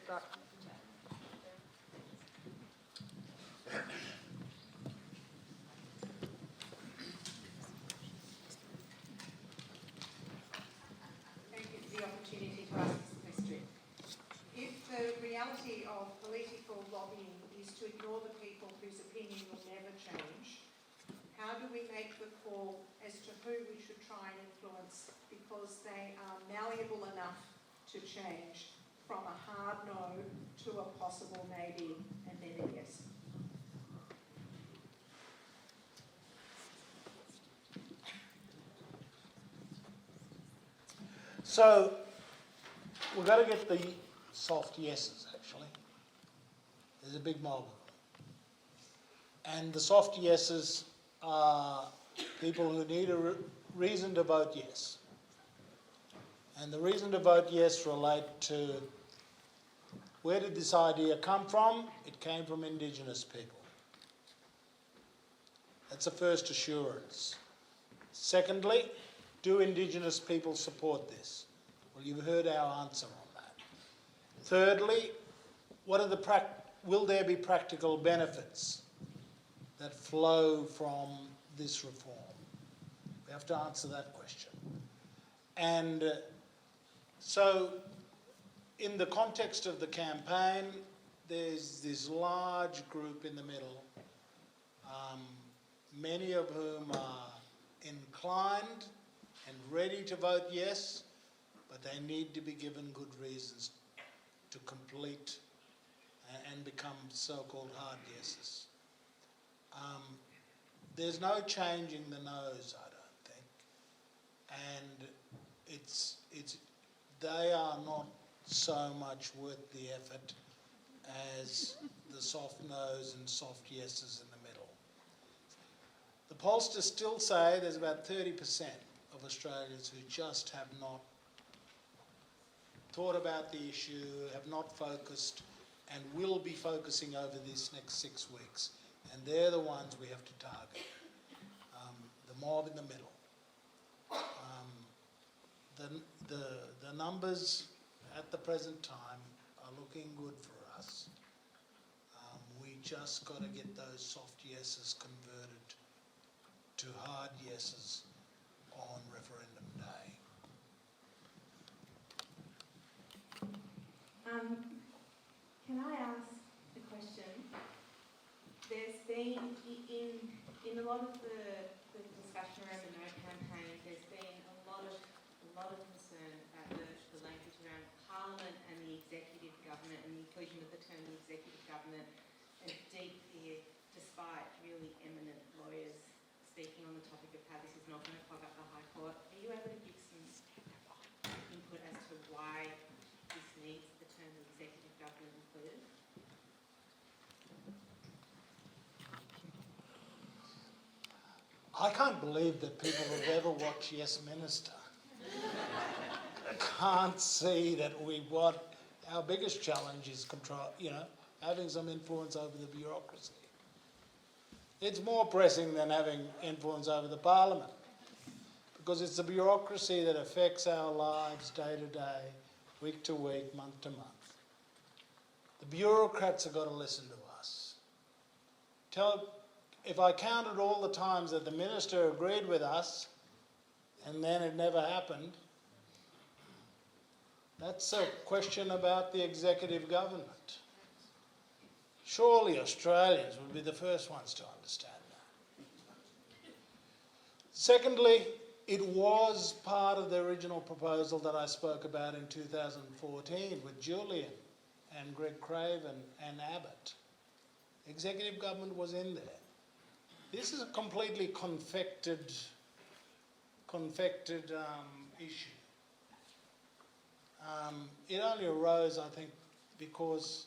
Right. Thank you for the opportunity to ask this question. If the reality of political lobbying is to ignore the people whose opinion will never change, how do we make the call as to who we should try and influence because they are malleable enough to change from a hard no to a possible maybe and then a yes? So we've got to get the soft yeses, actually. There's a big mob of them. And the soft yeses are people who need a reason to vote yes. And the reason to vote yes relate to where did this idea come from? It came from Indigenous people. That's the first assurance. Secondly, do Indigenous people support this? Well, you've heard our answer on that. Thirdly, what are will there be practical benefits that flow from this reform? We have to answer that question. And so in the context of the campaign, there's this large group in the middle, many of whom are inclined and ready to vote yes, but they need to be given good reasons to complete and become so-called hard yeses. There's no changing the no's, I don't think, and they are not so much worth the effort as the soft no's and soft yeses in the middle. The pollsters still say there's about 30% of Australians who just have not thought about the issue, have not focused, and will be focusing over these next 6 weeks. And they're the ones we have to target. The mob in the middle. The numbers at the present time are looking good for us. We just got to get those soft yeses converted to hard yeses on referendum day. Can I ask a question? There's been, in a lot of the discussion around the No campaign, there's been a lot of concern about the language around Parliament and the executive government and the inclusion of the term the executive government, and deep fear, despite really eminent lawyers speaking on the topic of how this is not going to clog up the High Court. Are you able to give some input as to why this needs the term executive government included? I can't believe that people have ever watched Yes Minister. I can't see that our biggest challenge is control, having some influence over the bureaucracy. It's more pressing than having influence over the Parliament, because it's the bureaucracy that affects our lives day to day, week to week, month to month. The bureaucrats have got to listen to us. If I counted all the times that the minister agreed with us and then it never happened, that's a question about the executive government. Surely Australians would be the first ones to understand that. Secondly, it was part of the original proposal that I spoke about in 2014 with Julian and Greg Craven and Abbott. Executive government was in there. This is a completely confected issue. It only arose, I think, because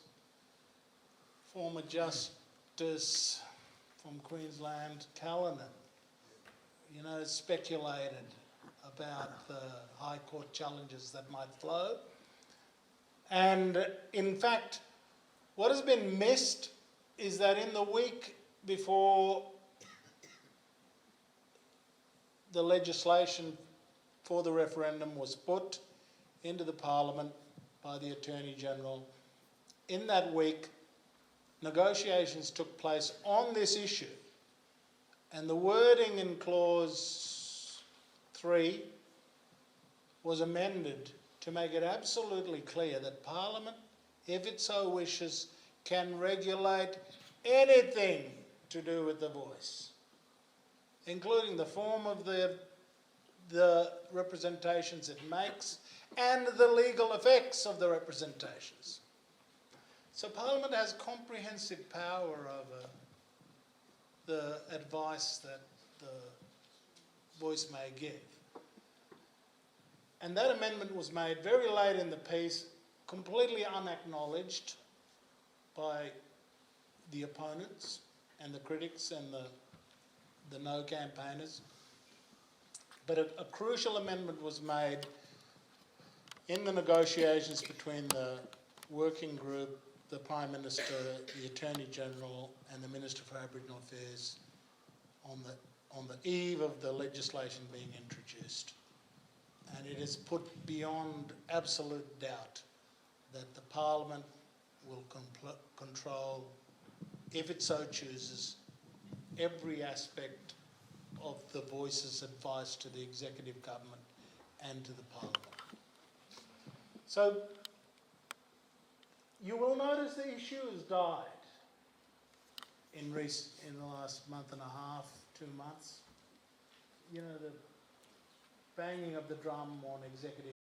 former Justice from Queensland, Callanan, speculated about the High Court challenges that might flow. And in fact, what has been missed is that in the week before the legislation for the referendum was put into the Parliament by the Attorney General, in that week, negotiations took place on this issue, and the wording in clause 3 was amended to make it absolutely clear that Parliament, if it so wishes, can regulate anything to do with the voice, including the form of the representations it makes and the legal effects of the representations. So Parliament has comprehensive power over the advice that the voice may give. And that amendment was made very late in the piece, completely unacknowledged by the opponents and the critics and the no campaigners. But a crucial amendment was made in the negotiations between the working group, the Prime Minister, the Attorney General and the Minister for Aboriginal Affairs on the eve of the legislation being introduced. And it is put beyond absolute doubt that the Parliament will control, if it so chooses, every aspect of the Voice's advice to the Executive Government and to the Parliament. So you will notice the issue has died in the last month and a half, 2 months. You know, the banging of the drum on executive